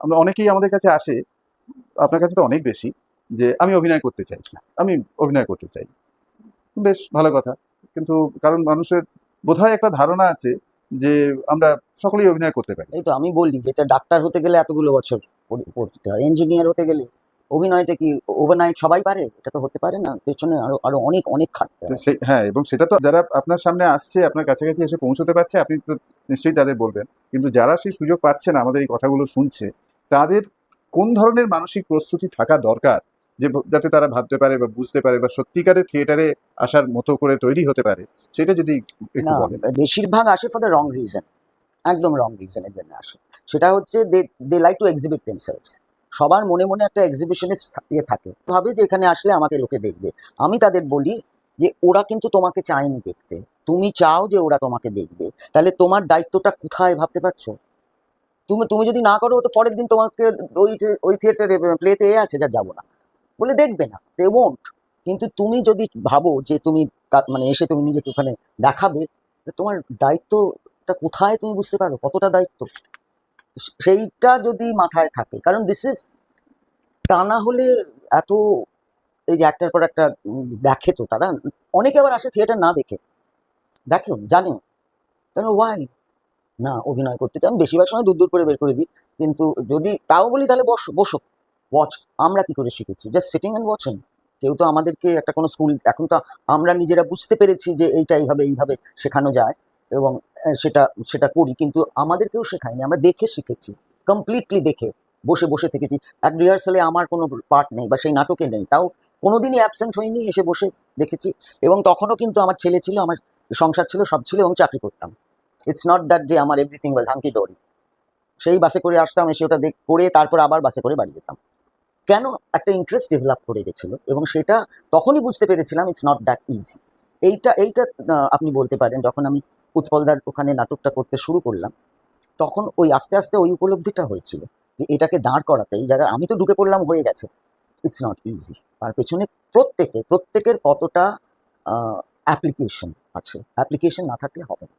আমরা অনেকেই আমাদের কাছে আসে, আপনার কাছে তো অনেক বেশি, যে আমি অভিনয় করতে চাই, আমি অভিনয় করতে চাই। বেশ ভালো কথা। কিন্তু কারণ মানুষের বোধহয় একটা ধারণা আছে যে আমরা সকলেই অভিনয় করতে পারি। এই তো আমি বলি যে এটা ডাক্তার হতে গেলে এতগুলো বছর পড়তে হয়, ইঞ্জিনিয়ার হতে গেলে অভিনয়টা কি ওভারনাইট সবাই পারে? এটা তো হতে পারে না, পেছনে আরো আরো অনেক অনেক খাটতে তো হয়। হ্যাঁ, এবং সেটা তো যারা আপনার সামনে আসছে, আপনার কাছাকাছি এসে পৌঁছতে পারছে, আপনি তো নিশ্চয়ই তাদের বলবেন। কিন্তু যারা সেই সুযোগ পাচ্ছে না, আমাদের এই কথাগুলো শুনছে, তাদের কোন ধরনের মানসিক প্রস্তুতি থাকা দরকার, যে যাতে তারা ভাবতে পারে বা বুঝতে পারে বা সত্যিকারের থিয়েটারে আসার মতো করে তৈরি হতে পারে, সেটা যদি একটু না, বলেন। বেশিরভাগ আসে ফর দ্য রং রিজন, একদম রং রিজনের জন্য আসে। সেটা হচ্ছে দে দে লাইক টু এক্সিবিট দেমসেলভস। সবার মনে মনে একটা এক্সিবিশনিস্ট ইয়ে থাকে, ভাবে যে এখানে আসলে আমাকে লোকে দেখবে। আমি তাদের বলি যে ওরা কিন্তু তোমাকে চায়নি দেখতে, তুমি চাও যে ওরা তোমাকে দেখবে, তাহলে তোমার দায়িত্বটা কোথায় ভাবতে পারছো? তুমি তুমি যদি না করো, তো পরের দিন তোমাকে ওই থিয়েটারে প্লেতে এ আছে, যা যাবো না বলে দেখবে না, দে ওন্ট। কিন্তু তুমি যদি ভাবো যে তুমি মানে এসে তুমি নিজেকে ওখানে দেখাবে, তো তোমার দায়িত্বটা কোথায় তুমি বুঝতে পারো কতটা দায়িত্ব। সেইটা যদি মাথায় থাকে, কারণ দিস ইজ, তা না হলে এত এই যে একটার পর একটা দেখে তো তারা, অনেকে আবার আসে থিয়েটার না দেখে, দেখেও জানেও, কেন ওয়াই না অভিনয় করতে চাই। আমি বেশিরভাগ সময় দূর দূর করে বের করে দিই, কিন্তু যদি তাও বলি তাহলে বসো বসো, ওয়াচ। আমরা কি করে শিখেছি? Just sitting and watching. কেউ তো আমাদেরকে একটা কোনো স্কুল, এখন তো আমরা নিজেরা বুঝতে পেরেছি যে এইটা এইভাবে এইভাবে শেখানো যায়, এবং সেটা সেটা করি, কিন্তু আমাদের কেউ শেখায়নি, আমরা দেখে শিখেছি, কমপ্লিটলি দেখে। বসে বসে থেকেছি, এক রিহার্সালে আমার কোনো পার্ট নেই বা সেই নাটকে নেই, তাও কোনোদিনই অ্যাবসেন্ট হয়নি, এসে বসে দেখেছি। এবং তখনও কিন্তু আমার ছেলে ছিল, আমার সংসার ছিল, সব ছিল, এবং চাকরি করতাম। ইটস নট দ্যাট যে আমার এভরিথিং ওয়াজ হাঙ্কি ডোরি। সেই বাসে করে আসতাম, এসে ওটা করে তারপর আবার বাসে করে বাড়ি যেতাম। কেন? একটা ইন্টারেস্ট ডেভেলপ করে গেছিল, এবং সেটা তখনই বুঝতে পেরেছিলাম ইটস নট দ্যাট ইজি। এইটা এইটা আপনি বলতে পারেন, যখন আমি উৎপলদার ওখানে নাটকটা করতে শুরু করলাম, তখন ওই আস্তে আস্তে ওই উপলব্ধিটা হয়েছিল যে এটাকে দাঁড় করাতে, এই জায়গায় আমি তো ঢুকে পড়লাম, হয়ে গেছে, ইটস নট ইজি। তার পেছনে প্রত্যেকের প্রত্যেকের কতটা অ্যাপ্লিকেশন আছে, অ্যাপ্লিকেশন না থাকলে হবে না।